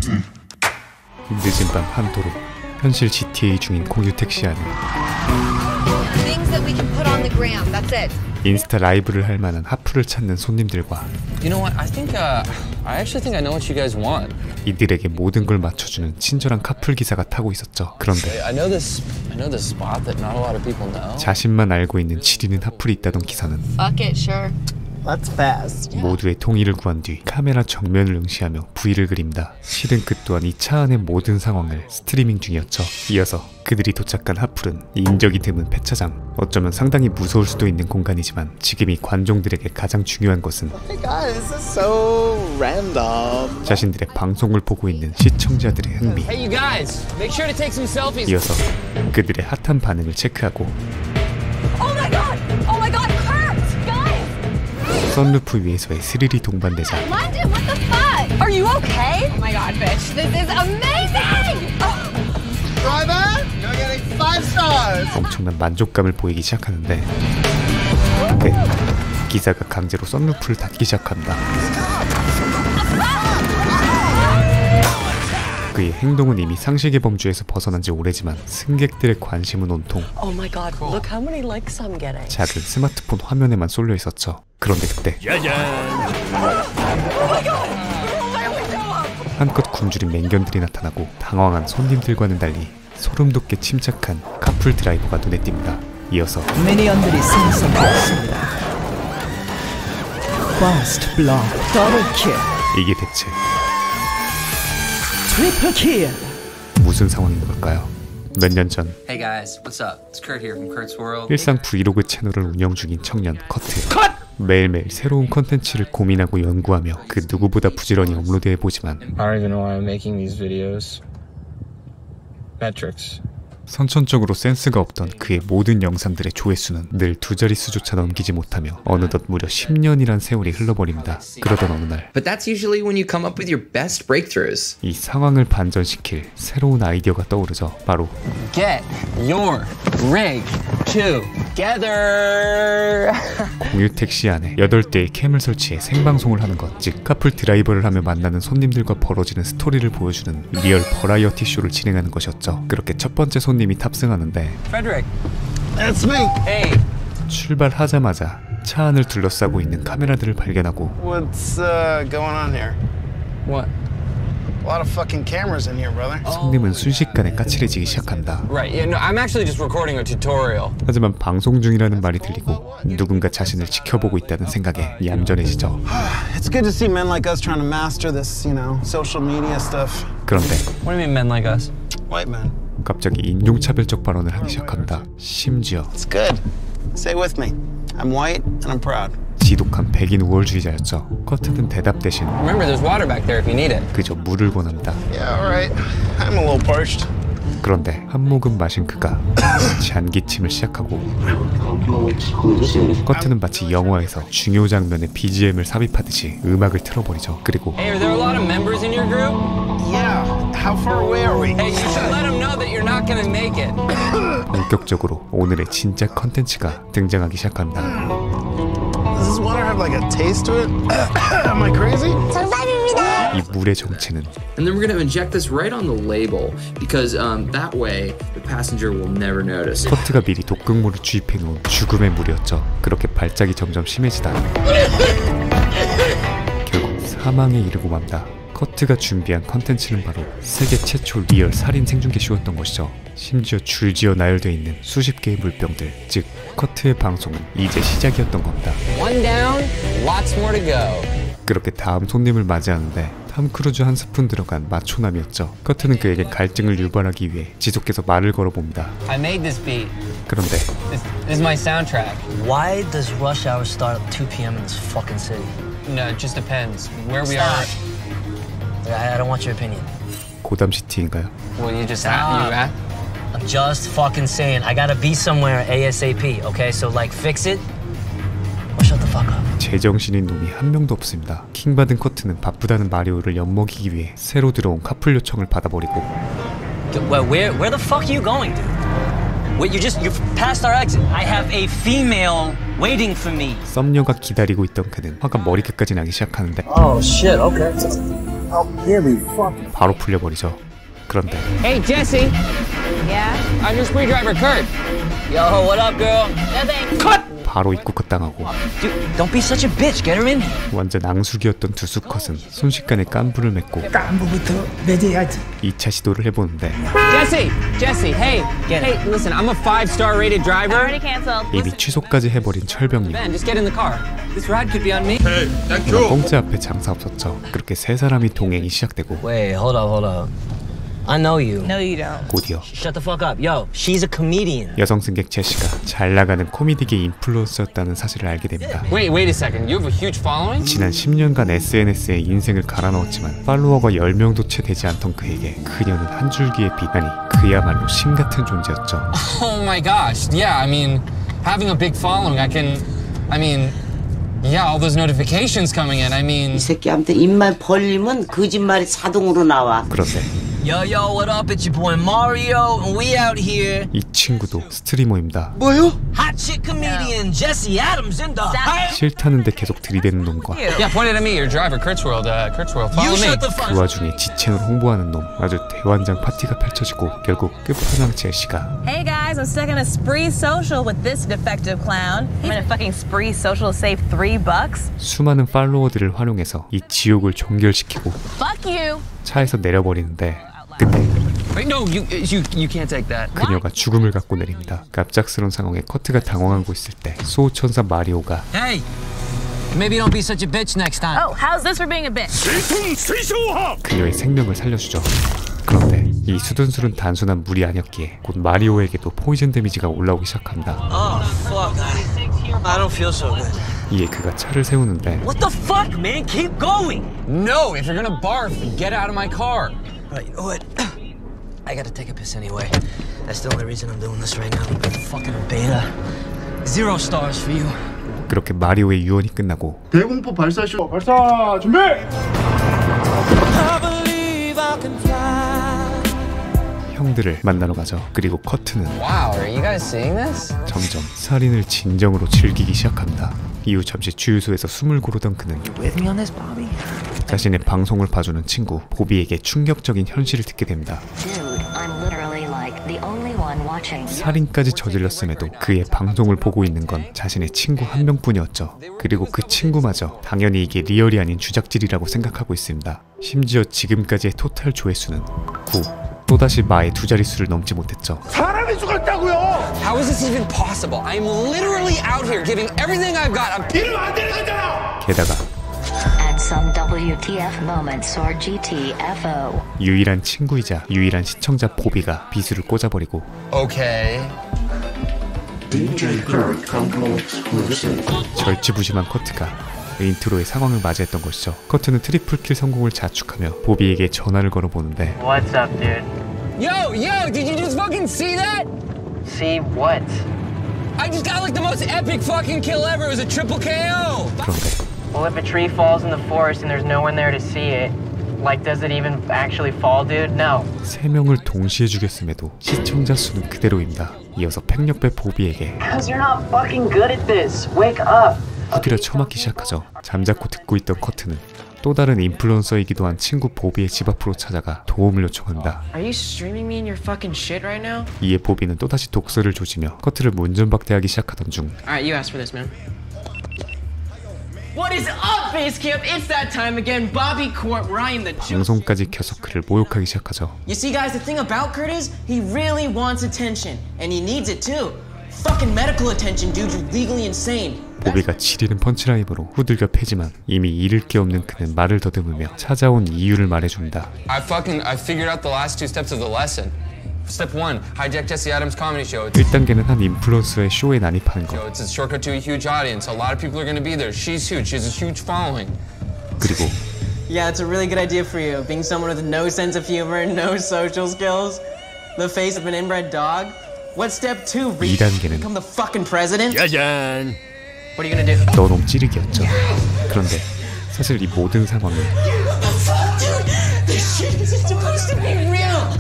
늦은 밤 한 도로 현실 GTA 중인 공유 택시 안에 인스타 라이브를 할 만한 하프를 찾는 손님들과 이들에게 모든 걸 맞춰주는 친절한 카풀 기사가 타고 있었죠. 그런데 자신만 알고 있는 지리는 하풀이 있다던 기사는 모두의 동의를 구한 뒤 카메라 정면을 응시하며 V를 그립니다. 실은 그 또한 이 차 안의 모든 상황을 스트리밍 중이었죠. 이어서 그들이 도착한 하풀은 인적이 드문 폐차장. 어쩌면 상당히 무서울 수도 있는 공간이지만 지금 이 관종들에게 가장 중요한 것은 자신들의 방송을 보고 있는 시청자들의 흥미. 이어서 그들의 핫한 반응을 체크하고 선루프 위에서의 스릴이 동반되자 엄청난 만족감을 보이기 시작하는데 그때 기사가 강제로 선루프를 닫기 시작합니다. 그의 행동은 이미 상식의 범주에서 벗어난 지 오래지만 승객들의 관심은 온통 작은 스마트폰 화면에만 쏠려 있었죠. 그런데 그때 한껏 굶주린 맹견들이 나타나고 당황한 손님들과는 달리 소름 돋게 침착한 카풀 드라이버가 눈에 띕니다. 이어서 미니언들이 생성되었습니다. 퍼스트 블럭 더블 킬. 이게 대체 트리플 킬. 무슨 상황인 걸까요? 몇 년 전 Hey guys, what's up? It's Kurt here from Kurt's World. 일상 브이로그 채널을 운영 중인 청년 커트. 매일매일 새로운 컨텐츠를 고민하고 연구하며 그 누구보다 부지런히 업로드해보지만 I don't even know why I'm making these videos. Metrics. 선천적으로 센스가 없던 그의 모든 영상들의 조회수는 늘 두 자릿수조차 넘기지 못하며 어느덧 무려 10년이란 세월이 흘러버립니다. 그러던 어느 날 But that's usually when you come up with your best breakthroughs. 이 상황을 반전시킬 새로운 아이디어가 떠오르죠. 바로 Get your rig together. 공유 택시 안에 8대의 캠을 설치해 생방송을 하는 것, 즉 카풀 드라이버를 하며 만나는 손님들과 벌어지는 스토리를 보여주는 리얼 버라이어티 쇼를 진행하는 것이었죠. 그렇게 첫 번째 손님이 탑승하는데 Frederick. That's me. Hey. 출발하자마자 차 안을 둘러싸고 있는 카메라들을 발견하고 What's going on here? What? A lot of fucking cameras in here, brother. 손님은 순식간에 까칠해지기 시작한다. Right. Yeah. No, I'm actually just recording a tutorial. 하지만 방송 중이라는 말이 들리고 누군가 자신을 지켜보고 있다는 생각에 얌전해지죠. It's good to see men like us trying to master this, social media stuff. 그런데 What do you mean men like us? White men. 갑자기 인종차별적 발언을 하기 시작합니다. 심지어 It's good. Say it with me. I'm white and I'm proud. 지독한 백인 우월주의자였죠. 커트는 대답 대신 Remember, there's water back there if you need it. 그저 물을 권합니다. Yeah, all right. I'm a little parched. 그런데 한 모금 마신 그가 잔기침을 시작하고 커트는 마치 영화에서 중요 장면에 BGM을 삽입하듯이 음악을 틀어버리죠. 그리고 Hey, are there a lot of members in your group? Yeah. How far away are we? Hey, you should let them know that you're not gonna make it. 본격적으로 오늘의 진짜 컨텐츠가 등장하기 시작합니다. Does this water have like a taste to it? Am I crazy? 이 물의 정체는 And then we're going to inject this right on the label because that way the passenger will never notice. 커트가 미리 독극물을 주입해 놓은 죽음의 물이었죠. 그렇게 발작이 점점 심해지다 결국 사망에 이르고 맙니다. 커트가 준비한 컨텐츠는 바로 세계 최초 리얼 살인 생중계 쇼였던 것이죠. 심지어 줄지어 나열되어 있는 수십 개의 물병들, 즉 커트의 방송은 이제 시작이었던 겁니다. One down, lots more to go. 그렇게 다음 손님을 맞이하는데 탐 크루즈 한 스푼 들어간 마초남이었죠. 커트는 그에게 갈증을 유발하기 위해 지속해서 말을 걸어봅니다. I made this beat. 그런데 This is my soundtrack. Why does rush hour start at 2 p.m. in this fucking city? No, it just depends where we Stop. are. I don't want your opinion. 고담시티인가요? Well, you just Stop. I'm just fucking saying I gotta be somewhere ASAP, okay? So like fix it or shut the fuck up. 제정신인 놈이 한 명도 없습니다. 킹받은 커트는 바쁘다는 마리오를 엿먹이기 위해 새로 들어온 카풀 요청을 받아버리고 Where the fuck are you going, dude? Wait, you passed our exit. I have a female waiting for me. 썸녀가 기다리고 있던 그는 화가 머리끝까지 나기 시작하는데 Oh shit, okay. 바로 풀려버리죠. 그런데 Hey, Jesse. Yeah? I'm your screwdriver, Kurt. Yo, what up, girl? No thanks. 바로 입국컷 당하고 Dude, don't be such a bitch. Get her in. 완전 앙숙이었던 두 수컷은 순식간에 깐부를 맺고 깐부부터 매제야지. 2차 시도를 해보는데 Jesse, hey, listen, I'm a 5-star rated driver. Already canceled. 이미 취소까지 해버린 철병님. Ben, just get in the car. This ride could be on me. 그냥 꽁지 앞에 장사 없었죠. 그렇게 세 사람이 동행이 시작되고 Wait, hold up. I know you. No, you don't. 곧이어 Shut the fuck up. Yo, she's a comedian. 여성 승객 제시가 잘 나가는 코미디계 인플루언서였다는 사실을 알게 됩니다. Wait a second. You have a huge following? 지난 10년간 SNS에 인생을 갈아넣었지만 팔로워가 10명도 채 되지 않던 그에게 그녀는 한 줄기의 빛, 아니 그야말로 신 같은 존재였죠. Oh my gosh. Yeah, I mean, having a big following, yeah, all those notifications coming in. I mean, 이 새끼한테 입만 벌리면 거짓말이 자동으로 나와. 그런데 Yo, what up? It's your boy Mario, and we out here. 이 친구도 스트리머입니다. Hot chick comedian Jesse Adams in the house. 싫다는데 계속 들이대는 놈과 yeah, point it at me, your driver, Kurtzworld. Kurtzworld, follow You me. shut the fuck 그 와중에 지 채널 홍보하는 놈, 아주 대환장 파티가 펼쳐지고 결국 끝판왕 제시가 Hey guys, I'm stuck in a spree social with this defective clown. I'm in a fucking spree social to save $3. 수많은 팔로워들을 활용해서 이 지옥을 종결시키고 Fuck you. 차에서 내려버리는데 그때 Wait, no, you can't take that. 그녀가 죽음을 갖고 내립니다. 갑작스러운 상황에 커트가 당황하고 있을 때 소천사 마리오가 Hey, maybe don't be such a bitch next time. Oh, how's this for being a bitch? 그녀의 생명을 살려주죠. 그런데 이 수둔술은 단순한 물이 아니었기에 곧 마리오에게도 포이즌 데미지가 올라오기 시작합니다. Oh, fuck. I don't feel so good. 이에 그가 차를 세우는데 What the fuck, man? Keep going. No, if you're gonna barf, get out of my car. Right, you know what? I gotta take a piss anyway. That's the only reason I'm doing this right now. Fucking beta. 0 stars for you. 그렇게 마리오의 유언이 끝나고 대공포 발사쇼 발사 준비. 형들을 만나러 가죠. 그리고 커트는 Wow, are you guys seeing this? 점점 살인을 진정으로 즐기기 시작합니다. 이후 잠시 주유소에서 숨을 고르던 그는 With me on this, Bobby? 자신의 방송을 봐주는 친구 보비에게 충격적인 현실을 듣게 됩니다. Dude, I'm literally like the only one watching. 살인까지 저질렀음에도 그의 방송을 보고 있는 건 자신의 친구 한 명뿐이었죠. 그리고 그 친구마저 당연히 이게 리얼이 아닌 주작질이라고 생각하고 있습니다. 심지어 지금까지의 토탈 조회수는 9. 또다시 마의 두 자릿수를 넘지 못했죠. 사람이 죽었다고요. How is this even possible? I'm literally out here giving everything I've got. 이러면 안 되는 거잖아. 게다가 Add some WTF moments or GTFO. 유일한 친구이자 유일한 시청자 보비가 비수를 꽂아버리고 Okay. 절치부심한 커트가 인트로의 상황을 맞이했던 것이죠. 커트는 트리플킬 성공을 자축하며 보비에게 전화를 걸어보는데 What's up, dude? Yo, did you just fucking see that? See what? I just got like the most epic fucking kill ever. It was a triple KO. 그런데 Well, if a tree falls in the forest and there's no one there to see it, like, does it even actually fall, dude? No. 3명을 동시에 죽였음에도 시청자 수는 그대로입니다. 이어서 팽력배 보비에게 Because you're not fucking good at this. Wake up. 후드려 처맞기 시작하죠. 잠자코 듣고 있던 커트는 또 다른 인플루언서이기도 한 친구 보비의 집 앞으로 찾아가 도움을 요청한다. Are you streaming me in your fucking shit right now? 이에 보비는 또다시 독서를 조지며 커트를 문전박대하기 시작하던 중 Alright, you asked for this, man. What is up, Basecamp? It's that time again. Bobby Court, Ryan the 방송까지 켜서 그를 모욕하기 시작하죠. You see, guys, the thing about Kurt is he really wants attention, and he needs it too. Fucking medical attention, dude. You're legally insane. 보비가 지리는 펀치라인으로 후들겨 패지만 이미 잃을 게 없는 그는 말을 더듬으며 찾아온 이유를 말해준다. I figured out the last 2 steps of the lesson. Step 1, hijack Jesse Adams comedy show. 1단계는 한 인플루언서의 쇼에 난입하는 것. It's a shortcut to a huge audience. A lot of people are going to be there. She's huge. She has a huge following. 그리고 Yeah, it's a really good idea for you. Being someone with no sense of humor, no social skills, the face of an inbred dog. What's step 2? 2단계는 Become the fucking president? 짜잔. What are you gonna do? 너놈 찌르기였죠. 그런데 사실 이 모든 상황은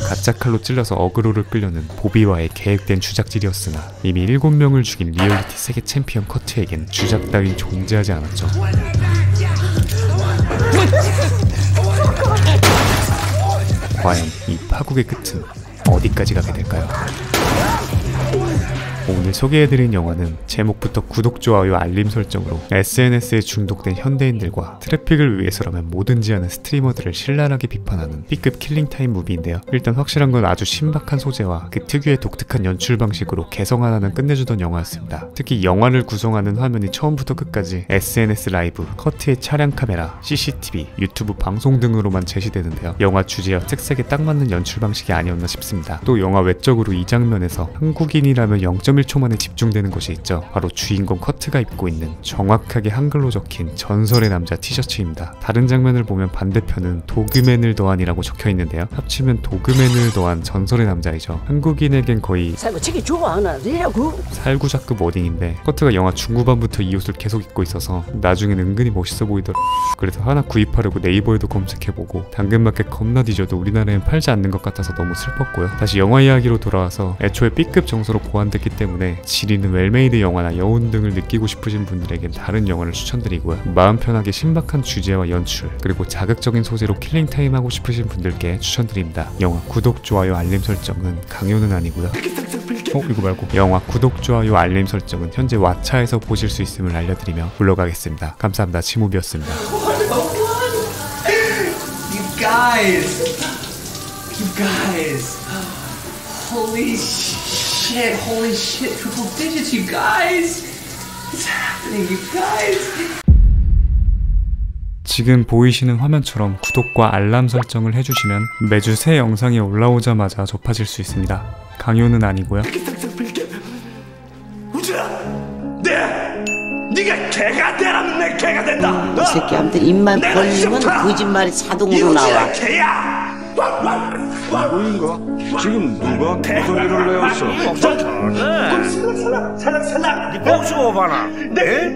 가짜 칼로 찔러서 어그로를 끌려는 보비와의 계획된 주작질이었으나 이미 7명을 죽인 리얼리티 세계 챔피언 커트에겐 주작 따윈 존재하지 않았죠. 과연 이 파국의 끝은 어디까지 가게 될까요? 오늘 소개해드린 영화는 제목부터 구독, 좋아요, 알림 설정으로 SNS에 중독된 현대인들과 트래픽을 위해서라면 뭐든지 하는 스트리머들을 신랄하게 비판하는 B급 킬링타임 무비인데요. 일단 확실한 건 아주 신박한 소재와 그 특유의 독특한 연출 방식으로 개성 하나는 끝내주던 영화였습니다. 특히 영화를 구성하는 화면이 처음부터 끝까지 SNS 라이브, 커트의 차량 카메라, CCTV, 유튜브 방송 등으로만 제시되는데요. 영화 주제와 특색에 딱 맞는 연출 방식이 아니었나 싶습니다. 또 영화 외적으로 이 장면에서 한국인이라면 0.1초 만에 집중되는 것이 있죠. 바로 주인공 커트가 입고 있는 정확하게 한글로 적힌 전설의 남자 티셔츠입니다. 다른 장면을 보면 반대편은 도그맨을 더한이라고 적혀있는데요. 합치면 도그맨을 더한 전설의 남자이죠. 한국인에겐 거의 살구자급 워딩인데 커트가 영화 중후반부터 이 옷을 계속 입고 있어서 나중엔 은근히 멋있어 보이더라고요. 그래서 하나 구입하려고 네이버에도 검색해보고 당근마켓 겁나 뒤져도 우리나라엔 팔지 않는 것 같아서 너무 슬펐고요. 다시 영화 이야기로 돌아와서 애초에 B급 정서로 고안됐기 때문에 지리는 웰메이드 영화나 여운 등을 느끼고 싶으신 분들에겐 다른 영화를 추천드리고요. 마음 편하게 신박한 주제와 연출 그리고 자극적인 소재로 킬링타임 하고 싶으신 분들께 추천드립니다. 영화 구독, 좋아요, 알림 설정은 강요는 아니고요. 이거 말고 영화 구독, 좋아요, 알림 설정은 현재 왓챠에서 보실 수 있음을 알려드리며 물러가겠습니다. 감사합니다. 지무비였습니다. You guys, holy shit, triple digits, you guys. What's happening, you guys? 지금 보이시는 화면처럼 구독과 알람 설정을 해주시면 매주 새 영상이 올라오자마자 접하실 수 있습니다. 강요는 아니고요. 네가 개가 되라면 내 개가 된다. 이 새끼한테 입만 벌리면 거짓말이 자동으로 나와. 개야. 누구인가? 지금 누가 개소리를 내었어? 살락. 네 보시고 봐라.